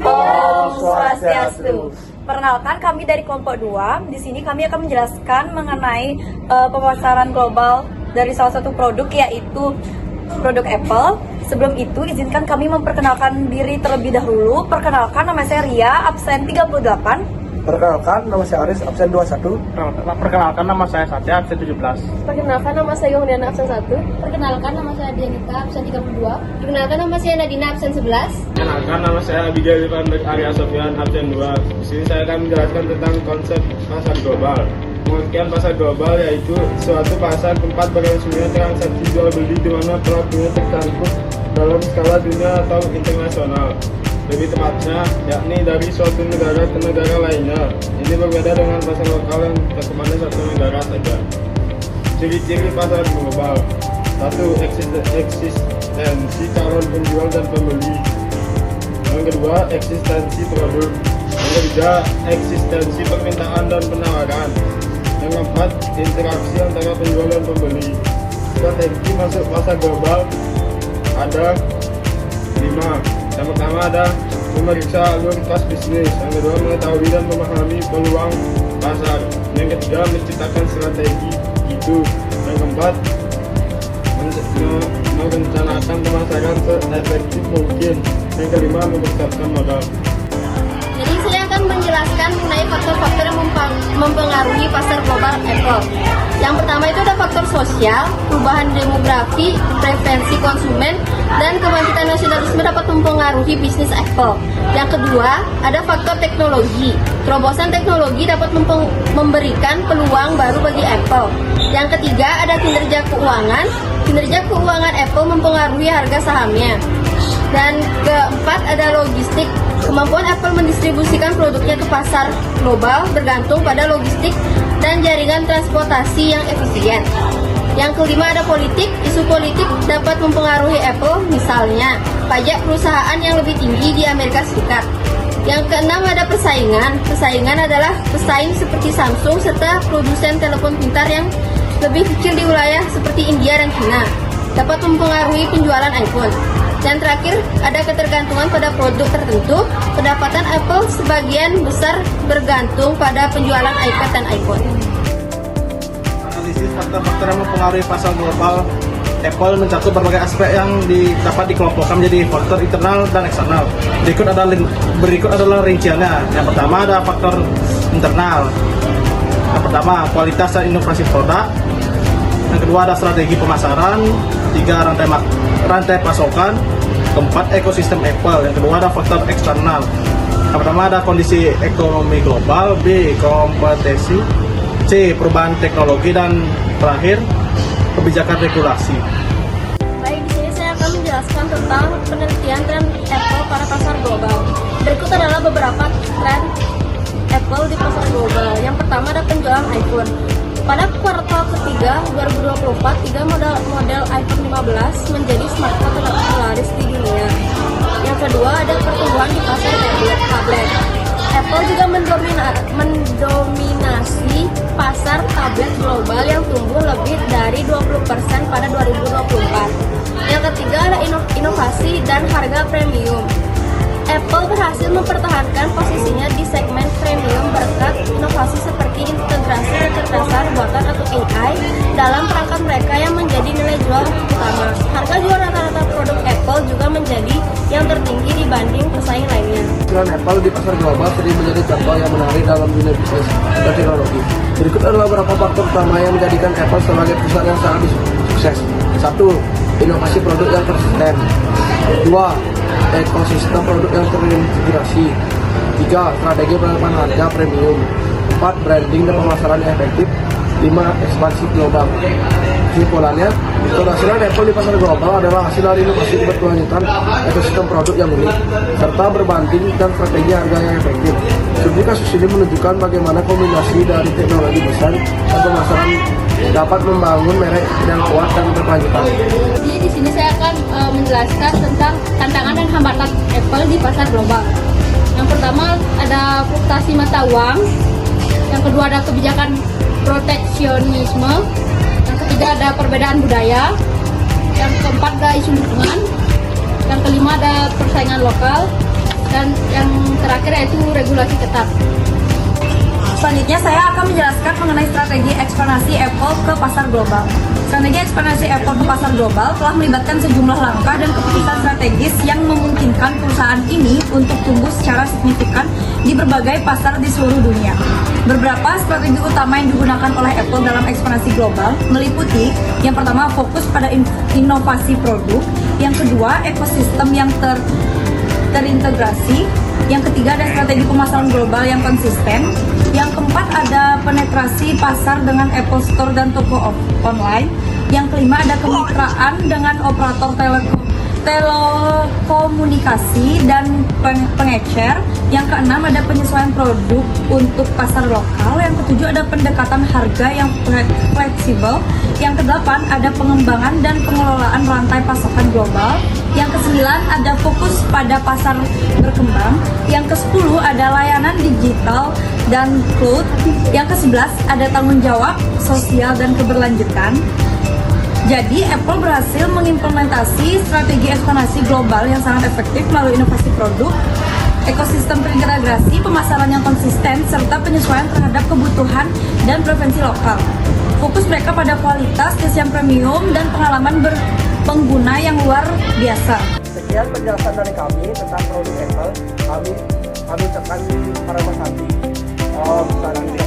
Om Swastiastu. Perkenalkan, kami dari kelompok 2. Di sini kami akan menjelaskan mengenai pemasaran global dari salah satu produk, yaitu produk Apple. Sebelum itu, izinkan kami memperkenalkan diri terlebih dahulu. Perkenalkan, nama saya Ria, absen 38. Perkenalkan, nama saya Aris, absen 21. Perkenalkan, nama saya Satya, absen 17. Perkenalkan, nama saya Yohdiana, absen 1. Perkenalkan, nama saya Dianita, absen 32. Perkenalkan, nama saya Nadina, absen 11. Perkenalkan, nama saya Abigail Ivanbek Arya Sofian, absen 2. Di sini saya akan menjelaskan tentang konsep pasar global. Pengertian pasar global yaitu suatu pasar tempat berlangsungnya transaksi jual beli di mana pelakunya tercakup dalam skala dunia atau internasional. Lebih tepatnya, yakni dari suatu negara ke negara lainnya. Ini berbeda dengan pasar lokal yang terkepada satu negara saja. Ciri-ciri pasar global: 1. Eksistensi calon penjual dan pembeli. Yang kedua, eksistensi produk. Yang ketiga, eksistensi permintaan dan penawaran. Yang keempat, interaksi antara penjual dan pembeli. Strategi masuk pasar global ada 5. Yang pertama ada memeriksa alur kas bisnis. Yang kedua, mengetahui dan memahami peluang pasar. Yang ketiga, menciptakan strategi itu. Yang keempat, merencanakan pemasaran seefektif mungkin. Yang kelima, mempersiapkan modal. Jadi saya akan menjelaskan mengenai faktor-faktor yang mempengaruhi pasar global Apple. Yang pertama itu ada faktor sosial, perubahan demografi, preferensi konsumen, dan kebangkitan nasionalisme dapat mempengaruhi bisnis Apple. Yang kedua, ada faktor teknologi. Terobosan teknologi dapat memberikan peluang baru bagi Apple. Yang ketiga, ada kinerja keuangan. Kinerja keuangan Apple mempengaruhi harga sahamnya. Dan keempat, ada logistik. Kemampuan Apple mendistribusikan produknya ke pasar global bergantung pada logistik dan jaringan transportasi yang efisien. Yang kelima, ada politik. Isu politik dapat mempengaruhi Apple, misalnya pajak perusahaan yang lebih tinggi di Amerika Serikat. Yang keenam, ada persaingan. Persaingan adalah pesaing seperti Samsung serta produsen telepon pintar yang lebih kecil di wilayah seperti India dan China. Dapat mempengaruhi penjualan iPhone. Dan terakhir, ada ketergantungan pada produk tertentu. Pendapatan Apple sebagian besar bergantung pada penjualan iPad dan iPhone. Analisis faktor-faktor yang mempengaruhi pasar global Apple mencakup berbagai aspek yang dapat dikelompokkan menjadi faktor internal dan eksternal. Berikut adalah rinciannya. Yang pertama ada faktor internal. Yang pertama, kualitas dan inovasi produk. Yang kedua, ada strategi pemasaran. 3, rantai pasokan. 4, ekosistem Apple. Yang kedua, ada faktor eksternal. Yang pertama ada kondisi ekonomi global. B, kompetisi. C, perubahan teknologi. Dan terakhir, kebijakan regulasi. Baik, di sini saya akan menjelaskan tentang penelitian tren Apple pada pasar global. Berikut adalah beberapa tren Apple di pasar global. Yang pertama ada penjualan iPhone. Pada kuartal ketiga 2024, 3 model iPhone 15 menjadi smartphone terlaris di dunia. Yang kedua, ada pertumbuhan di pasar tablet. Apple juga mendominasi pasar tablet global yang tumbuh lebih dari 20% pada 2024. Yang ketiga, ada inovasi dan harga premium. Apple berhasil mempertahankan posisinya di segmen premium berkat inovasi seperti integrasi kecerdasan buatan atau AI dalam perangkat mereka yang menjadi nilai jual utama. Harga jual rata-rata produk Apple juga menjadi yang tertinggi dibanding pesaing lainnya. Peran Apple di pasar global sering menjadi contoh yang menarik dalam dunia bisnis dan teknologi. Berikut adalah beberapa faktor utama yang menjadikan Apple sebagai perusahaan yang sangat sukses. 1. Inovasi produk yang konsisten. 2. Ekosistem produk yang terintegrasi. 3. Strategi penerapan harga premium. 4. Branding dan pemasaran yang efektif. 5. Ekspansi global. Kesimpulannya, keberhasilan Apple di pasar global adalah hasil dari inovasi berkelanjutan, ekosistem produk yang unik, serta berbanding dan strategi harga yang efektif. Studi kasus ini menunjukkan bagaimana kombinasi dari teknologi besar dan pemasaran dapat membangun merek yang kuat dan berkelanjutan. Jadi di sini saya akan menjelaskan tentang tantangan dan hambatan Apple di pasar global. Yang pertama ada fluktuasi mata uang. Yang kedua ada kebijakan proteksionisme. Yang ketiga ada perbedaan budaya. Yang keempat ada isu lingkungan. Yang kelima ada persaingan lokal. Dan yang terakhir yaitu regulasi ketat. Selanjutnya saya akan menjelaskan mengenai strategi ekspansi Apple ke pasar global. Strategi ekspansi Apple ke pasar global telah melibatkan sejumlah langkah dan keputusan strategis yang memungkinkan perusahaan ini untuk tumbuh secara signifikan di berbagai pasar di seluruh dunia. Beberapa strategi utama yang digunakan oleh Apple dalam ekspansi global meliputi yang pertama fokus pada inovasi produk, yang kedua ekosistem yang terintegrasi, yang ketiga ada strategi pemasaran global yang konsisten, yang keempat ada penetrasi pasar dengan Apple Store dan toko online, yang kelima ada kemitraan dengan operator telekomunikasi dan pengecer, yang keenam ada penyesuaian produk untuk pasar lokal, yang ketujuh ada pendekatan harga yang fleksibel, yang kedelapan ada pengembangan dan pengelolaan rantai pasokan global, yang kesembilan ada fokus pada pasar berkembang, yang kesepuluh ada layanan digital dan cloud, yang ke-11 ada tanggung jawab sosial dan keberlanjutan. Jadi, Apple berhasil mengimplementasi strategi ekspansi global yang sangat efektif melalui inovasi produk, ekosistem terintegrasi, pemasaran yang konsisten, serta penyesuaian terhadap kebutuhan dan preferensi lokal. Fokus mereka pada kualitas, desain premium, dan pengalaman pengguna yang luar biasa. Sekian penjelasan dari kami tentang produk Apple. Kami ucapkan para Mas Andi. Om Santi.